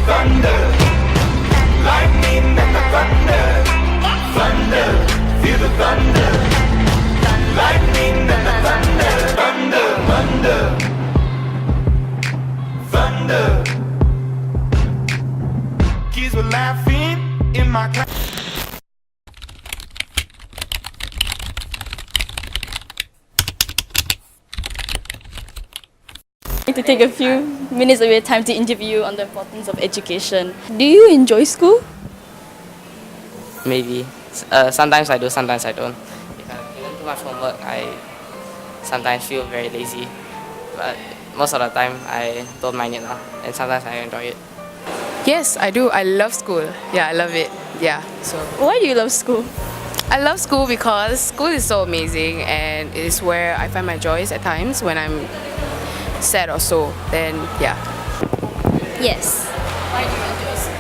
thunder, lightning and the thunder, thunder, feel the thunder, lightning and the thunder, thunder, thunder, thunder. Kids were laughing in my class. To take a few minutes of your time to interview you on the importance of education. Do you enjoy school? Maybe. Sometimes I do, sometimes I don't. If I'm given too much homework, I sometimes feel very lazy. But most of the time, I don't mind it now, and sometimes I enjoy it. Yes, I do. I love school. Yeah, I love it. Yeah, so Why do you love school? I love school because school is so amazing and it is where I find my joys at times when I'm sad or so. Then, yeah. Yes, Why do you enjoy school?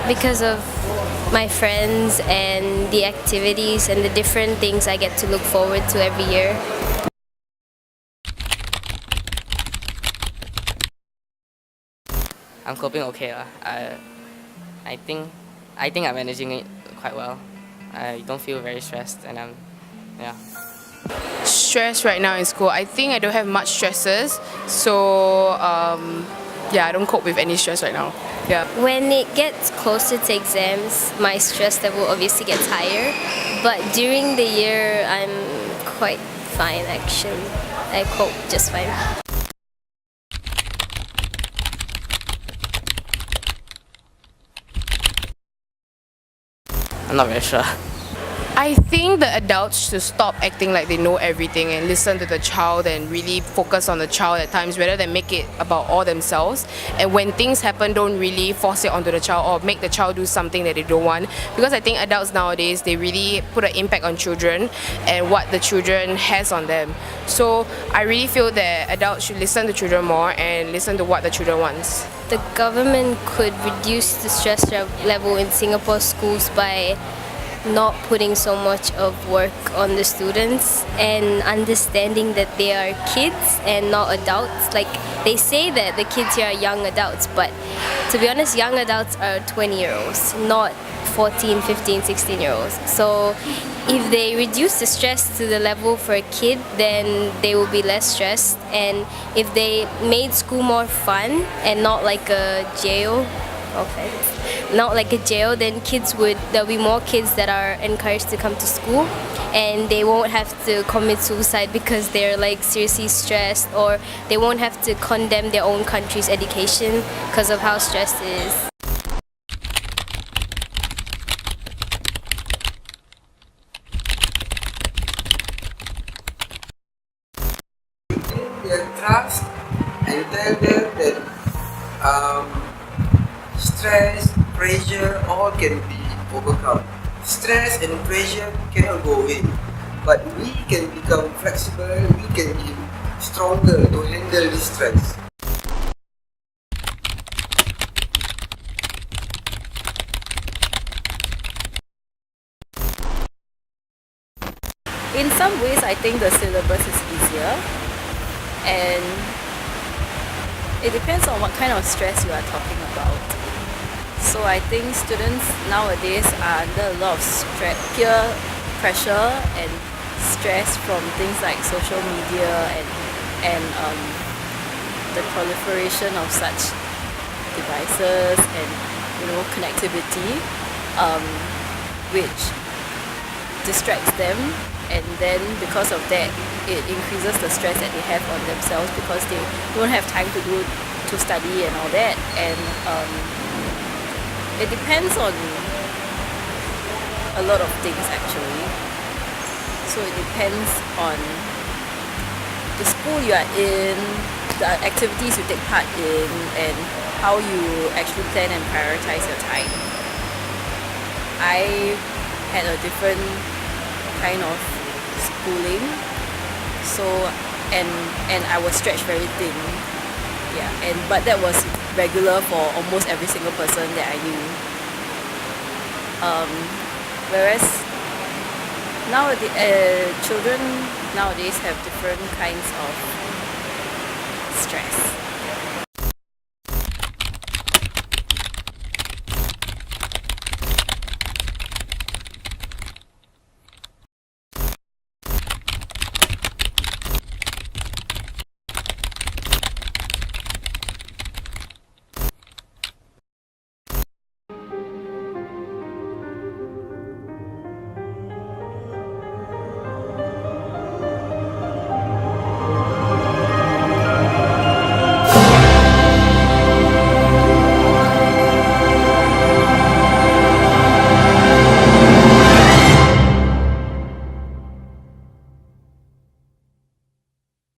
because of my friends and the activities and the different things I get to look forward to every year. I'm coping okay lah. I think I'm managing it quite well. I don't feel very stressed, and yeah. Stress right now in school. I think I don't have much stresses. So, yeah, I don't cope with any stress right now. Yeah. When it gets closer to exams, my stress level obviously gets higher. But during the year, I'm quite fine actually. I cope just fine. I'm not very sure. I think the adults should stop acting like they know everything and listen to the child and really focus on the child at times rather than make it about all themselves. And when things happen, don't really force it onto the child or make the child do something that they don't want. Because I think adults nowadays, they really put an impact on children and what the children has on them. So I really feel that adults should listen to children more and listen to what the children wants. The government could reduce the stress level in Singapore schools by not putting so much of work on the students and understanding that they are kids and not adults. Like they say that the kids here are young adults, but to be honest, young adults are 20-year-olds, not 14, 15, 16-year-olds. So if they reduce the stress to the level for a kid, then they will be less stressed. And if they made school more fun and not like a jail, not like a jail, then there'll be more kids that are encouraged to come to school and they won't have to commit suicide because they're like seriously stressed, or they won't have to condemn their own country's education because of how stressed it is. Their trust and tell them that stress, pressure, all can be overcome. Stress and pressure cannot go away, but we can become flexible, we can be stronger to handle this stress. In some ways, I think the syllabus is easier, and it depends on what kind of stress you are talking about. So I think students nowadays are under a lot of peer pressure and stress from things like social media and the proliferation of such devices and connectivity, which distracts them, and then because of that it increases the stress that they have on themselves because they don't have time to study and all that. And it depends on a lot of things actually. So it depends on the school you are in, the activities you take part in, and how you actually plan and prioritize your time. I had a different kind of schooling, so and I was stretched very thin. Yeah, but that was regular for almost every single person that I knew. Whereas nowadays, children nowadays have different kinds of stress.